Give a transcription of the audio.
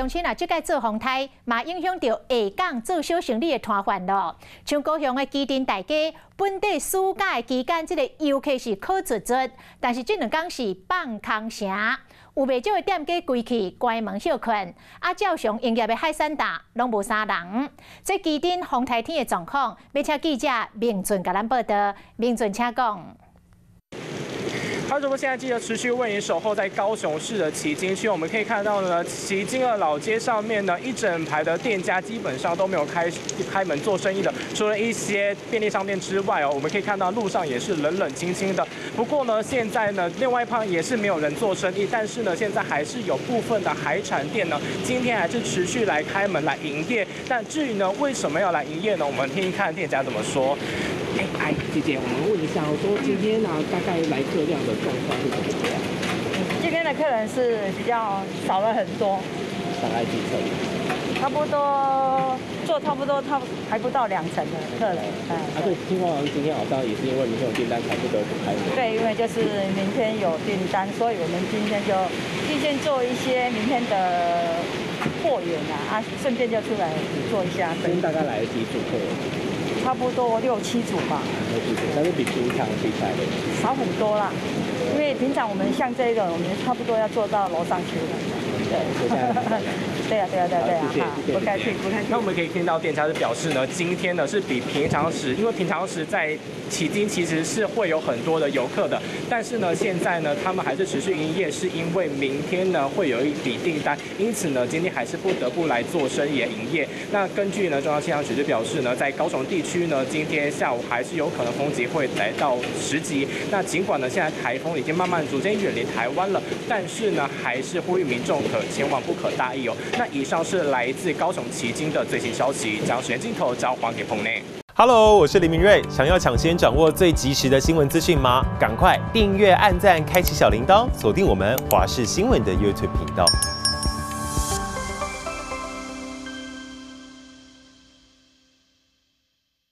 乡亲啊，即届做风台嘛影响到下港做小生意的摊贩咯。像高雄的基丁大街，本地暑假的期间，即个尤其是考出租，但是这2天是放空城，有袂少的店家关起关门休困，照常营业的海产档拢无啥人。这基丁风台天的状况，要请记者明俊甲咱报道。明俊，请讲。 好，主播，现在记者持续为您守候在高雄市的旗津区。我们可以看到呢，旗津的老街上面呢，一整排的店家基本上都没有开门做生意的，除了一些便利商店之外哦，我们可以看到路上也是冷冷清清的。不过呢，现在呢，另外一旁也是没有人做生意，但是呢，现在还是有部分的海产店呢，今天还是持续来开门来营业。但至于呢，为什么要来营业呢？我们听一看店家怎么说。 哎，姐姐，我们问一下，我说今天呢、大概来客量的状况是怎么样？今天的客人是比较少了很多，大概几成？差不多还不到2成的客人。所以听说好像今天好像也是因为明天有订单才不得不开门。对，因为就是明天有订单，所以我们今天就预先做一些明天的货源顺便就出来做一下。今天大概来了几组客人？ 差不多6、7组吧，但是比平常比起来少很多啦。因为平常我们像这个，我们差不多要做到楼上去了。对啊，不客气。那我们可以听到店家是表示呢，今天呢是比平常时，因为平常时在旗津其实是会有很多的游客的，但是呢现在呢他们还是持续营业，是因为明天呢会有一笔订单，因此呢今天还是不得不来做生意营业。那根据呢中央气象局就表示呢，在高雄地区呢，今天下午还是有可能风级会来到10级。那尽管呢现在台风已经慢慢逐渐远离台湾了，但是呢还是呼吁民众可千万不可大意哦。那以上是来自高雄旗津的最新消息，将时间镜头交还给棚内。Hello， 我是林明瑞。想要抢先掌握最及时的新闻资讯吗？赶快订阅、按赞、开启小铃铛，锁定我们华视新闻的 YouTube 频道。